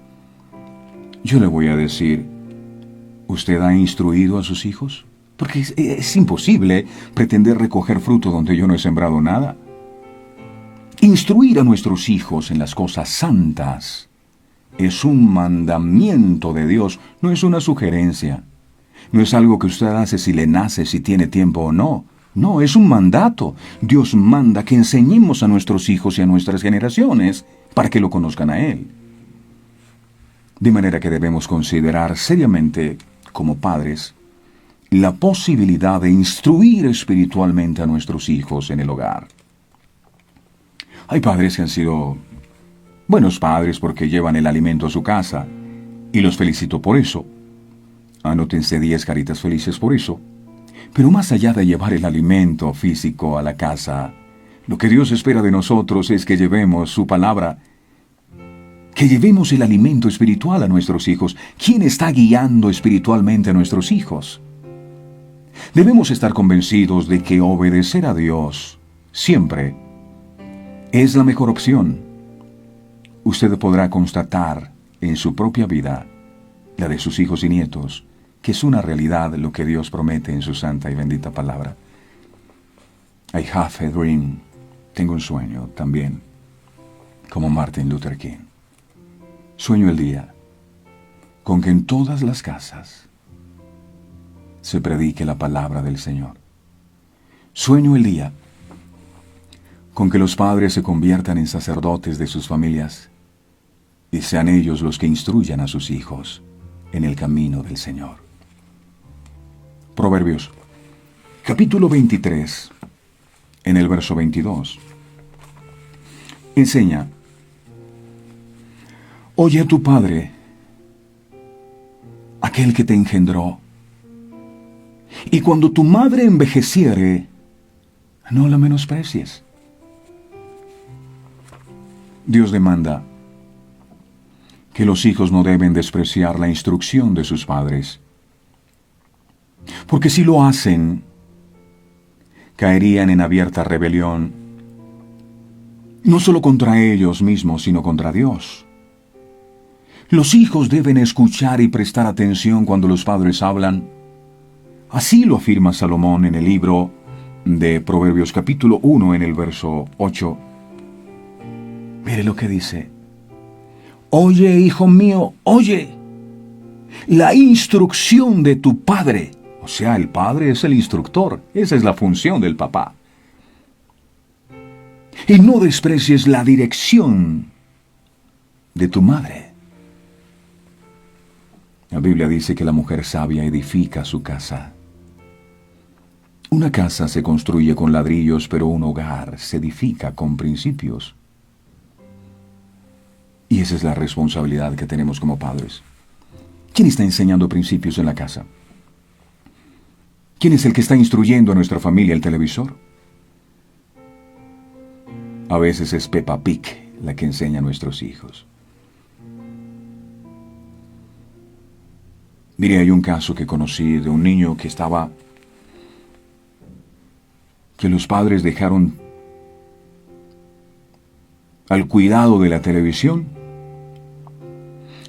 [SPEAKER 2] Yo le voy a decir, ¿usted ha instruido a sus hijos? Porque es imposible pretender recoger fruto donde yo no he sembrado nada. Instruir a nuestros hijos en las cosas santas es un mandamiento de Dios, no es una sugerencia. No es algo que usted hace si le nace, si tiene tiempo o no. No, es un mandato. Dios manda que enseñemos a nuestros hijos y a nuestras generaciones para que lo conozcan a Él. De manera que debemos considerar seriamente, como padres, la posibilidad de instruir espiritualmente a nuestros hijos en el hogar. Hay padres que han sido buenos padres porque llevan el alimento a su casa, y los felicito por eso. Anótense 10 caritas felices por eso. Pero más allá de llevar el alimento físico a la casa, lo que Dios espera de nosotros es que llevemos su palabra, que llevemos el alimento espiritual a nuestros hijos. ¿Quién está guiando espiritualmente a nuestros hijos? Debemos estar convencidos de que obedecer a Dios siempre es la mejor opción. Usted podrá constatar en su propia vida, la de sus hijos y nietos, que es una realidad lo que Dios promete en su santa y bendita palabra. I have a dream. Tengo un sueño también, como Martin Luther King. Sueño el día con que en todas las casas se predique la palabra del Señor. Sueño el día con que los padres se conviertan en sacerdotes de sus familias y sean ellos los que instruyan a sus hijos en el camino del Señor. Proverbios, capítulo 23, en el verso 22. Enseña: oye a tu padre, aquel que te engendró, y cuando tu madre envejeciere, no la menosprecies. Dios demanda que los hijos no deben despreciar la instrucción de sus padres. Porque si lo hacen, caerían en abierta rebelión, no solo contra ellos mismos, sino contra Dios. Los hijos deben escuchar y prestar atención cuando los padres hablan. Así lo afirma Salomón en el libro de Proverbios capítulo 1 en el verso 8. Mire lo que dice. Oye, hijo mío, oye la instrucción de tu padre. O sea, el padre es el instructor. Esa es la función del papá. Y no desprecies la dirección de tu madre. La Biblia dice que la mujer sabia edifica su casa. Una casa se construye con ladrillos, pero un hogar se edifica con principios. Y esa es la responsabilidad que tenemos como padres. ¿Quién está enseñando principios en la casa? ¿Quién es el que está instruyendo a nuestra familia el televisor? A veces es Peppa Pig la que enseña a nuestros hijos. Mire, hay un caso que conocí de un niño que los padres dejaron al cuidado de la televisión,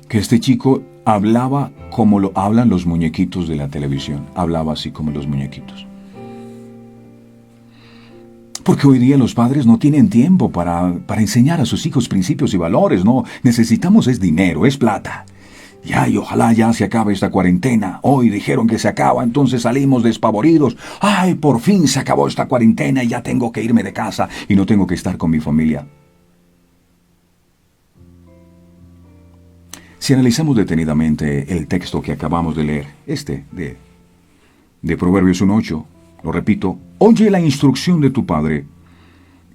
[SPEAKER 2] que este chico hablaba como lo hablan los muñequitos de la televisión, hablaba así como los muñequitos. Porque hoy día los padres no tienen tiempo para enseñar a sus hijos principios y valores, no, necesitamos es dinero, es plata. Ya, y ojalá ya se acabe esta cuarentena. Hoy dijeron que se acaba, entonces salimos despavoridos. Ay, por fin se acabó esta cuarentena y ya tengo que irme de casa y no tengo que estar con mi familia. Si analizamos detenidamente el texto que acabamos de leer, de Proverbios 1:8, lo repito, oye la instrucción de tu padre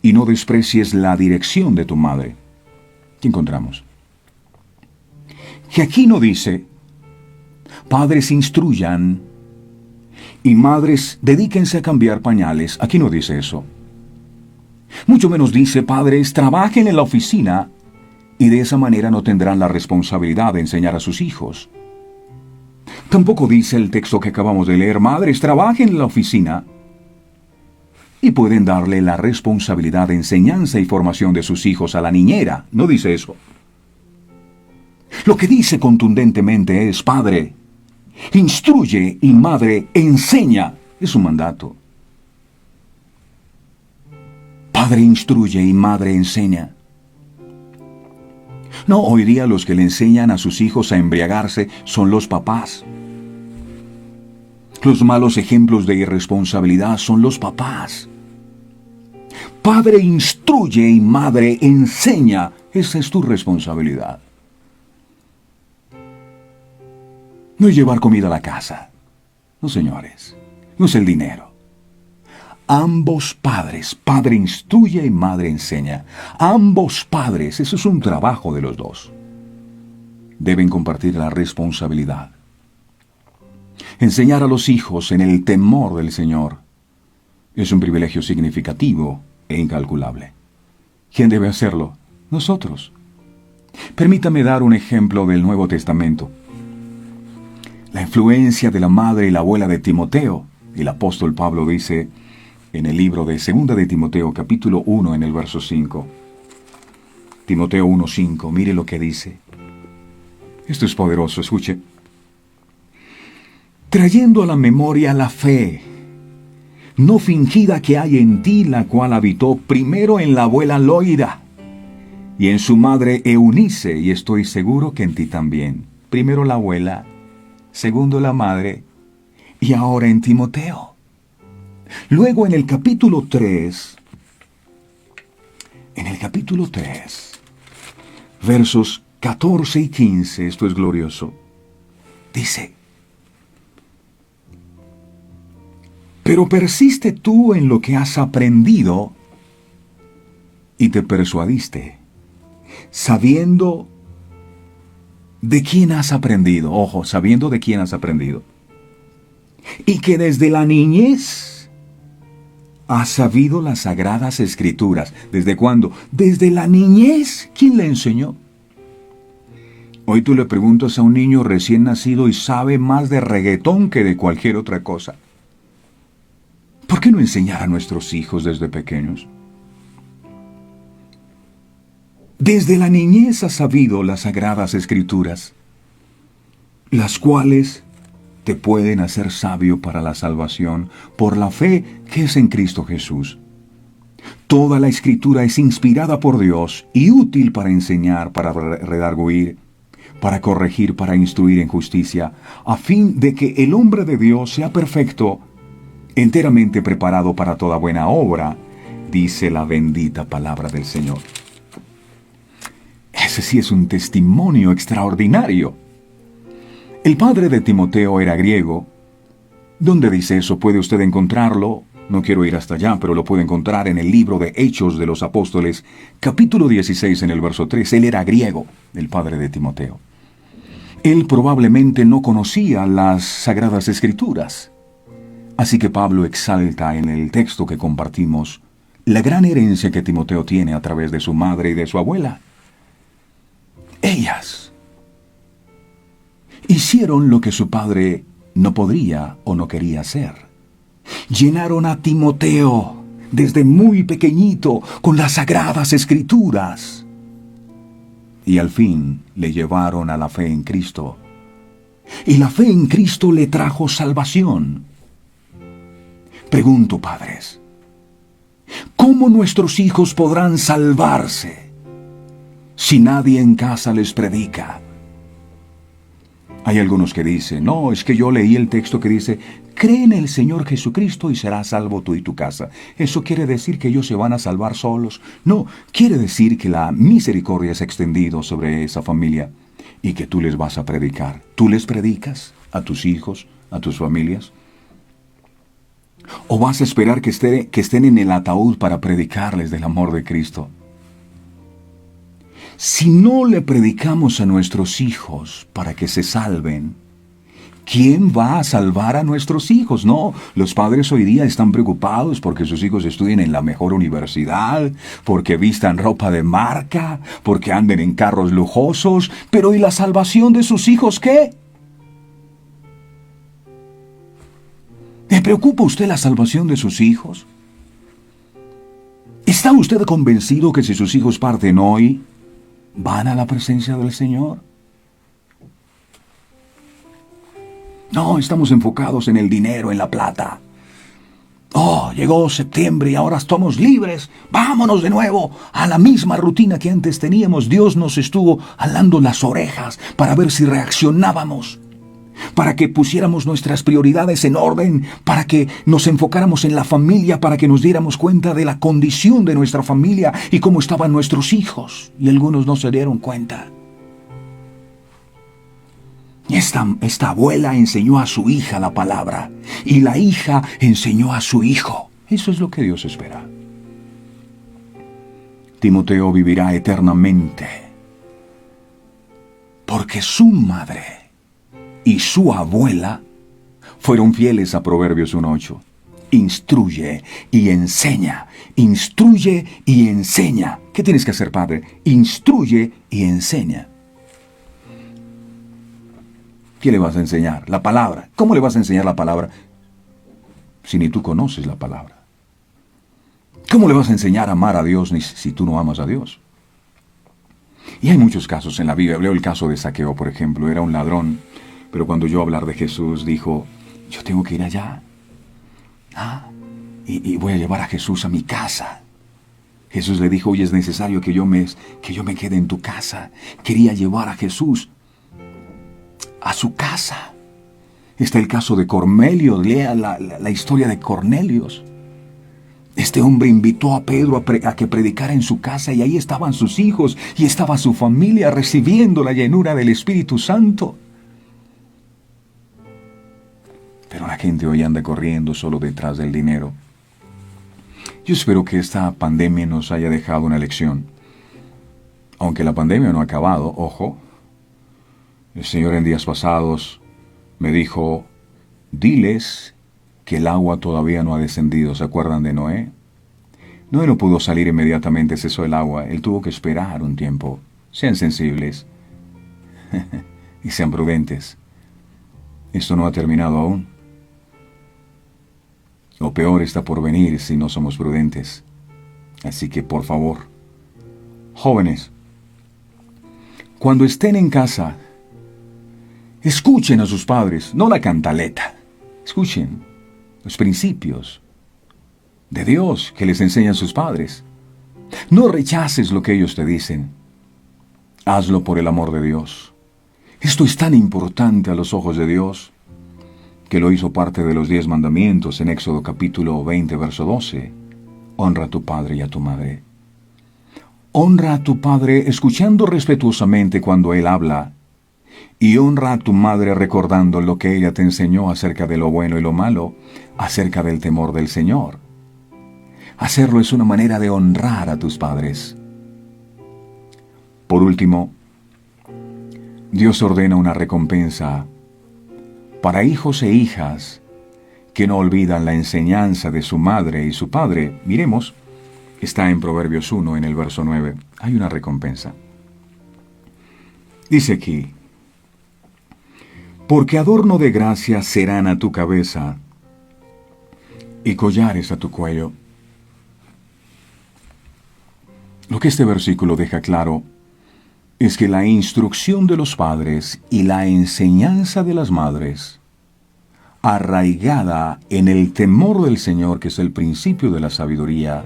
[SPEAKER 2] y no desprecies la dirección de tu madre. ¿Qué encontramos? Que aquí no dice, padres instruyan y madres dedíquense a cambiar pañales. Aquí no dice eso. Mucho menos dice, padres trabajen en la oficina y de esa manera no tendrán la responsabilidad de enseñar a sus hijos. Tampoco dice el texto que acabamos de leer, madres trabajen en la oficina y pueden darle la responsabilidad de enseñanza y formación de sus hijos a la niñera. No dice eso. Lo que dice contundentemente es, padre, instruye y madre, enseña. Es un mandato. Padre instruye y madre enseña. No, hoy día los que le enseñan a sus hijos a embriagarse son los papás. Los malos ejemplos de irresponsabilidad son los papás. Padre instruye y madre enseña. Esa es tu responsabilidad. No es llevar comida a la casa. No, señores. No es el dinero. Ambos padres, padre instruye y madre enseña. Ambos padres, eso es un trabajo de los dos. Deben compartir la responsabilidad. Enseñar a los hijos en el temor del Señor es un privilegio significativo e incalculable. ¿Quién debe hacerlo? Nosotros. Permítame dar un ejemplo del Nuevo Testamento. La influencia de la madre y la abuela de Timoteo. El apóstol Pablo dice en el libro de 2 de Timoteo, capítulo 1, en el verso 5. Timoteo 1:5, mire lo que dice. Esto es poderoso, escuche. Trayendo a la memoria la fe, no fingida que hay en ti, la cual habitó primero en la abuela Loida y en su madre Eunice, y estoy seguro que en ti también. Primero la abuela, segundo la madre, y ahora en Timoteo. Luego en el capítulo 3, versos 14 y 15, esto es glorioso, dice, pero persiste tú en lo que has aprendido y te persuadiste, sabiendo de quién has aprendido, ojo, sabiendo de quién has aprendido, y que desde la niñez has sabido las sagradas escrituras. ¿Desde cuándo? Desde la niñez. ¿Quién le enseñó? Hoy tú le preguntas a un niño recién nacido y sabe más de reggaetón que de cualquier otra cosa. ¿Por qué no enseñar a nuestros hijos desde pequeños? Desde la niñez has sabido las sagradas escrituras, las cuales te pueden hacer sabio para la salvación por la fe que es en Cristo Jesús. Toda la escritura es inspirada por Dios y útil para enseñar, para redarguir, para corregir, para instruir en justicia, a fin de que el hombre de Dios sea perfecto, enteramente preparado para toda buena obra, dice la bendita palabra del Señor. Ese sí es un testimonio extraordinario. El padre de Timoteo era griego. ¿Dónde dice eso? ¿Puede usted encontrarlo? No quiero ir hasta allá, pero lo puede encontrar en el libro de Hechos de los Apóstoles, capítulo 16, en el verso 3. Él era griego, el padre de Timoteo. Él probablemente no conocía las Sagradas Escrituras. Así que Pablo exalta en el texto que compartimos la gran herencia que Timoteo tiene a través de su madre y de su abuela. Ellas hicieron lo que su padre no podría o no quería hacer. Llenaron a Timoteo desde muy pequeñito con las Sagradas Escrituras. Y al fin le llevaron a la fe en Cristo. Y la fe en Cristo le trajo salvación. Pregunto, padres, ¿cómo nuestros hijos podrán salvarse si nadie en casa les predica? Hay algunos que dicen, no, es que yo leí el texto que dice, cree en el Señor Jesucristo y serás salvo tú y tu casa. ¿Eso quiere decir que ellos se van a salvar solos? No, quiere decir que la misericordia se ha extendido sobre esa familia y que tú les vas a predicar. ¿Tú les predicas a tus hijos, a tus familias? ¿O vas a esperar que estén en el ataúd para predicarles del amor de Cristo? Si no le predicamos a nuestros hijos para que se salven, ¿quién va a salvar a nuestros hijos? No, los padres hoy día están preocupados porque sus hijos estudien en la mejor universidad, porque vistan ropa de marca, porque anden en carros lujosos, pero ¿y la salvación de sus hijos qué? ¿Le preocupa a usted la salvación de sus hijos? ¿Está usted convencido que si sus hijos parten hoy, van a la presencia del Señor? No, estamos enfocados en el dinero, en la plata. Oh, llegó septiembre y ahora estamos libres. Vámonos de nuevo a la misma rutina que antes teníamos. Dios nos estuvo alando las orejas para ver si reaccionábamos, para que pusiéramos nuestras prioridades en orden, para que nos enfocáramos en la familia, para que nos diéramos cuenta de la condición de nuestra familia y cómo estaban nuestros hijos. Y algunos no se dieron cuenta. Esta abuela enseñó a su hija la palabra y la hija enseñó a su hijo. Eso es lo que Dios espera. Timoteo vivirá eternamente porque su madre y su abuela fueron fieles a Proverbios 1:8. Instruye y enseña. Instruye y enseña. ¿Qué tienes que hacer, padre? Instruye y enseña. ¿Qué le vas a enseñar? La palabra. ¿Cómo le vas a enseñar la palabra si ni tú conoces la palabra? ¿Cómo le vas a enseñar a amar a Dios si tú no amas a Dios? Y hay muchos casos en la Biblia. Leo el caso de Zaqueo, por ejemplo. Era un ladrón, pero cuando oyó hablar de Jesús, dijo, yo tengo que ir allá. Y voy a llevar a Jesús a mi casa. Jesús le dijo, oye, es necesario que yo me quede en tu casa. Quería llevar a Jesús a su casa. Está el caso de Cornelio. Lea la historia de Cornelios. Este hombre invitó a Pedro a que predicara en su casa y ahí estaban sus hijos y estaba su familia recibiendo la llenura del Espíritu Santo. Pero la gente hoy anda corriendo solo detrás del dinero. Yo espero que esta pandemia nos haya dejado una lección. Aunque la pandemia no ha acabado, ojo. El Señor en días pasados me dijo, diles que el agua todavía no ha descendido. ¿Se acuerdan de Noé? Noé no pudo salir inmediatamente, cesó el agua. Él tuvo que esperar un tiempo. Sean sensibles. y sean prudentes. Esto no ha terminado aún. Lo peor está por venir si no somos prudentes. Así que, por favor, jóvenes, cuando estén en casa, escuchen a sus padres, no la cantaleta. Escuchen los principios de Dios que les enseñan sus padres. No rechaces lo que ellos te dicen. Hazlo por el amor de Dios. Esto es tan importante a los ojos de Dios que lo hizo parte de los 10 mandamientos en Éxodo capítulo 20, verso 12. Honra a tu padre y a tu madre. Honra a tu padre escuchando respetuosamente cuando él habla, y honra a tu madre recordando lo que ella te enseñó acerca de lo bueno y lo malo, acerca del temor del Señor. Hacerlo es una manera de honrar a tus padres. Por último, Dios ordena una recompensa para hijos e hijas que no olvidan la enseñanza de su madre y su padre. Miremos, está en Proverbios 1, en el verso 9. Hay una recompensa. Dice aquí: porque adorno de gracia serán a tu cabeza y collares a tu cuello. Lo que este versículo deja claro es que la instrucción de los padres y la enseñanza de las madres, arraigada en el temor del Señor, que es el principio de la sabiduría,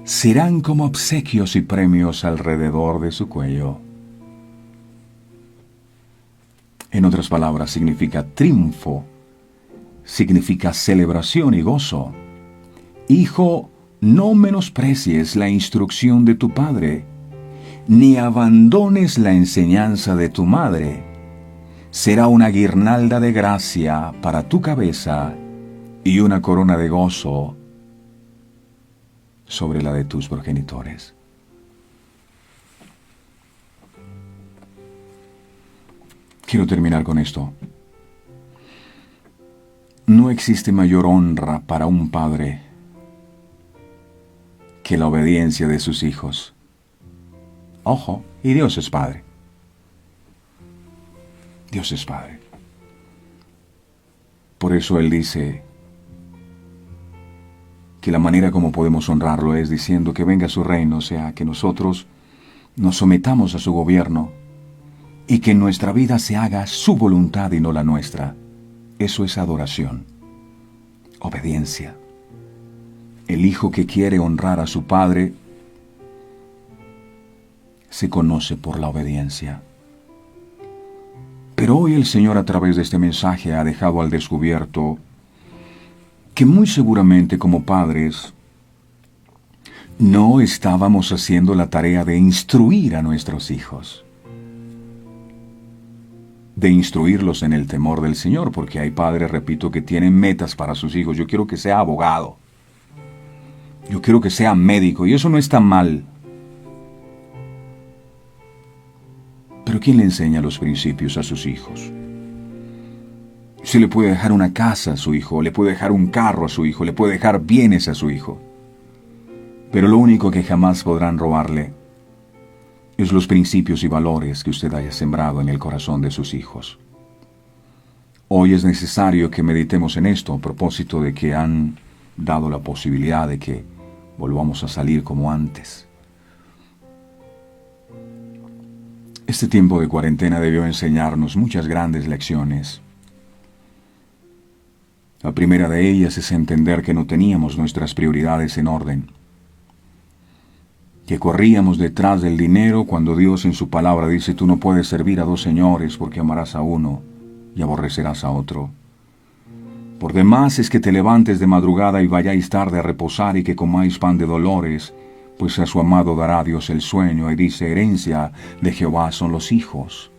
[SPEAKER 2] serán como obsequios y premios alrededor de su cuello. En otras palabras, significa triunfo, significa celebración y gozo. Hijo, no menosprecies la instrucción de tu padre, ni abandones la enseñanza de tu madre. Será una guirnalda de gracia para tu cabeza y una corona de gozo sobre la de tus progenitores. Quiero terminar con esto. No existe mayor honra para un padre que la obediencia de sus hijos. Ojo, y Dios es Padre. Dios es Padre. Por eso Él dice que la manera como podemos honrarlo es diciendo que venga su reino, o sea, que nosotros nos sometamos a su gobierno y que en nuestra vida se haga su voluntad y no la nuestra. Eso es adoración, obediencia. El hijo que quiere honrar a su padre se conoce por la obediencia. Pero hoy el Señor, a través de este mensaje, ha dejado al descubierto que muy seguramente como padres no estábamos haciendo la tarea de instruir a nuestros hijos, de instruirlos en el temor del Señor, porque hay padres, repito, que tienen metas para sus hijos. Yo quiero que sea abogado, yo quiero que sea médico, y eso no está mal. Pero ¿quién le enseña los principios a sus hijos? Se le puede dejar una casa a su hijo, le puede dejar un carro a su hijo, le puede dejar bienes a su hijo. Pero lo único que jamás podrán robarle es los principios y valores que usted haya sembrado en el corazón de sus hijos. Hoy es necesario que meditemos en esto a propósito de que han dado la posibilidad de que volvamos a salir como antes. Este tiempo de cuarentena debió enseñarnos muchas grandes lecciones. La primera de ellas es entender que no teníamos nuestras prioridades en orden, que corríamos detrás del dinero cuando Dios en su palabra dice: tú no puedes servir a dos señores, porque amarás a uno y aborrecerás a otro. Por demás es que te levantes de madrugada y vayáis tarde a reposar, y que comáis pan de dolores, pues a su amado dará Dios el sueño, y dice: herencia de Jehová son los hijos.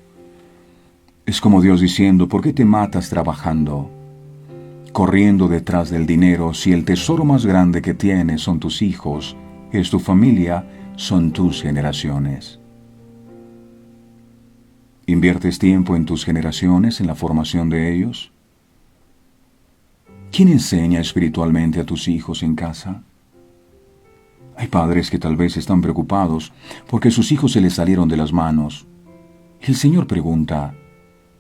[SPEAKER 2] Es como Dios diciendo: ¿por qué te matas trabajando, corriendo detrás del dinero, si el tesoro más grande que tienes son tus hijos, es tu familia, son tus generaciones? ¿Inviertes tiempo en tus generaciones, en la formación de ellos? ¿Quién enseña espiritualmente a tus hijos en casa? Hay padres que tal vez están preocupados porque sus hijos se les salieron de las manos El Señor pregunta,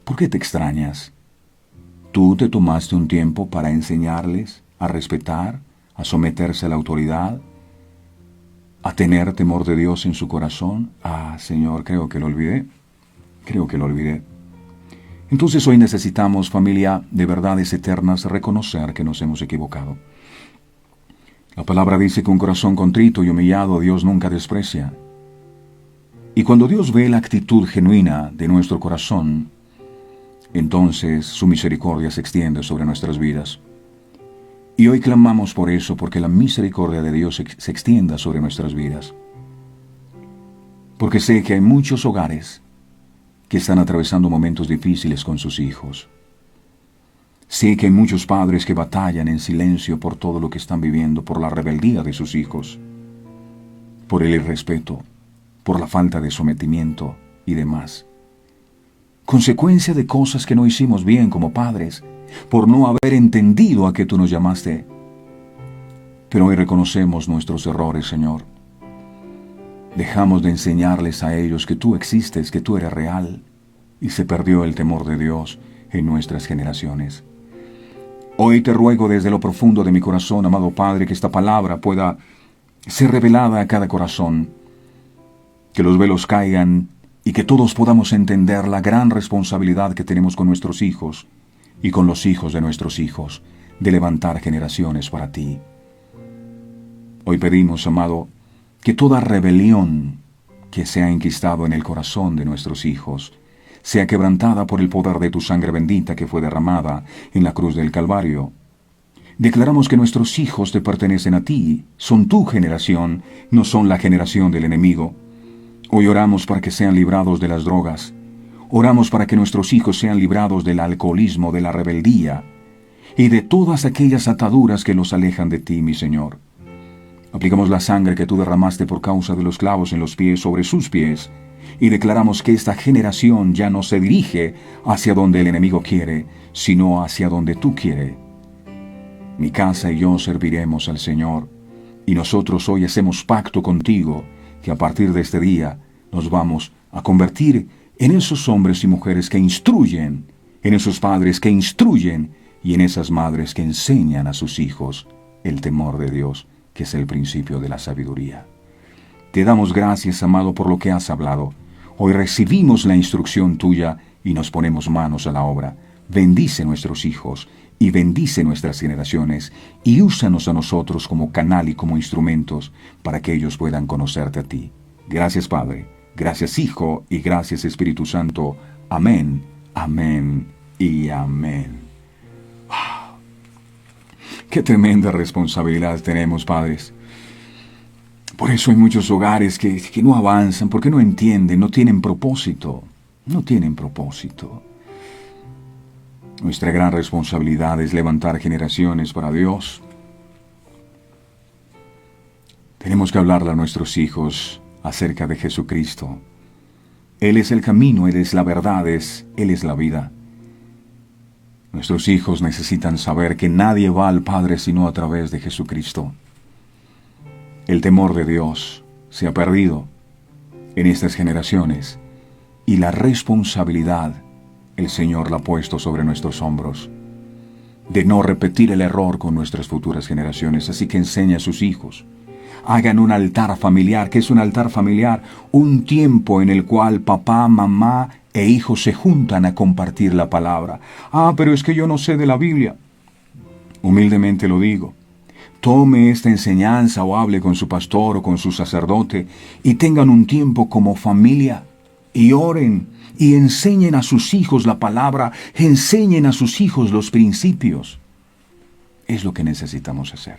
[SPEAKER 2] ¿por qué te extrañas? ¿Tú te tomaste un tiempo para enseñarles a respetar, a someterse a la autoridad, a tener temor de Dios en su corazón? Ah, Señor, creo que lo olvidé. Creo que lo olvidé. Entonces hoy necesitamos, familia de verdades eternas, reconocer que nos hemos equivocado. La palabra dice que un corazón contrito y humillado Dios nunca desprecia. Y cuando Dios ve la actitud genuina de nuestro corazón, entonces su misericordia se extiende sobre nuestras vidas. Y hoy clamamos por eso, porque la misericordia de Dios se extienda sobre nuestras vidas. Porque sé que hay muchos hogares que están atravesando momentos difíciles con sus hijos. Sé que hay muchos padres que batallan en silencio por todo lo que están viviendo, por la rebeldía de sus hijos, por el irrespeto, por la falta de sometimiento y demás. Consecuencia de cosas que no hicimos bien como padres, por no haber entendido a qué tú nos llamaste. Pero hoy reconocemos nuestros errores, Señor. Dejamos de enseñarles a ellos que tú existes, que tú eres real, y se perdió el temor de Dios en nuestras generaciones. Hoy te ruego desde lo profundo de mi corazón, amado Padre, que esta palabra pueda ser revelada a cada corazón, que los velos caigan y que todos podamos entender la gran responsabilidad que tenemos con nuestros hijos y con los hijos de nuestros hijos, de levantar generaciones para ti. Hoy pedimos, amado, que toda rebelión que se ha enquistado en el corazón de nuestros hijos sea quebrantada por el poder de tu sangre bendita que fue derramada en la cruz del Calvario. Declaramos que nuestros hijos te pertenecen a ti, son tu generación, no son la generación del enemigo. Hoy oramos para que sean librados de las drogas. Oramos para que nuestros hijos sean librados del alcoholismo, de la rebeldía y de todas aquellas ataduras que los alejan de ti, mi Señor. Aplicamos la sangre que tú derramaste por causa de los clavos en los pies sobre sus pies y declaramos que esta generación ya no se dirige hacia donde el enemigo quiere, sino hacia donde tú quieres. Mi casa y yo serviremos al Señor, y nosotros hoy hacemos pacto contigo que a partir de este día nos vamos a convertir en esos hombres y mujeres que instruyen, en esos padres que instruyen y en esas madres que enseñan a sus hijos el temor de Dios, que es el principio de la sabiduría. Te damos gracias, amado, por lo que has hablado. Hoy recibimos la instrucción tuya y nos ponemos manos a la obra. Bendice nuestros hijos y bendice nuestras generaciones y úsanos a nosotros como canal y como instrumentos para que ellos puedan conocerte a ti. Gracias, Padre. Gracias, Hijo, y gracias, Espíritu Santo. Amén, amén y amén. ¡Wow! ¡Qué tremenda responsabilidad tenemos, padres! Por eso hay muchos hogares que no avanzan, porque no entienden, no tienen propósito. No tienen propósito. Nuestra gran responsabilidad es levantar generaciones para Dios. Tenemos que hablarle a nuestros hijos acerca de Jesucristo. Él es el camino, Él es la verdad, Él es la vida. Nuestros hijos necesitan saber que nadie va al Padre sino a través de Jesucristo. El temor de Dios se ha perdido en estas generaciones y la responsabilidad el Señor la ha puesto sobre nuestros hombros de no repetir el error con nuestras futuras generaciones. Así que enseña a sus hijos. Hagan un altar familiar. ¿Qué es un altar familiar? Un tiempo en el cual papá, mamá e hijos se juntan a compartir la palabra. Ah, pero es que yo no sé de la Biblia. Humildemente lo digo. Tome esta enseñanza o hable con su pastor o con su sacerdote y tengan un tiempo como familia y oren y enseñen a sus hijos la palabra, enseñen a sus hijos los principios. Es lo que necesitamos hacer.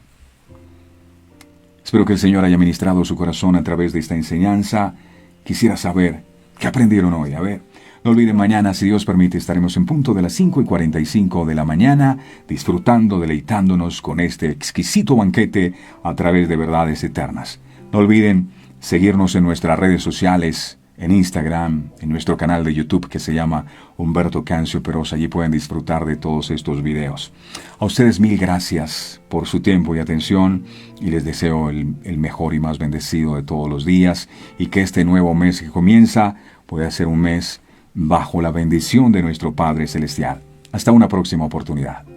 [SPEAKER 2] Espero que el Señor haya ministrado su corazón a través de esta enseñanza. Quisiera saber qué aprendieron hoy. A ver, no olviden, mañana, si Dios permite, estaremos en punto de las 5:45 de la mañana, disfrutando, deleitándonos con este exquisito banquete a través de verdades eternas. No olviden seguirnos en nuestras redes sociales, en Instagram, en nuestro canal de YouTube que se llama Humberto Cancio Perosa. Allí pueden disfrutar de todos estos videos. A ustedes mil gracias por su tiempo y atención y les deseo el mejor y más bendecido de todos los días y que este nuevo mes que comienza pueda ser un mes bajo la bendición de nuestro Padre Celestial. Hasta una próxima oportunidad.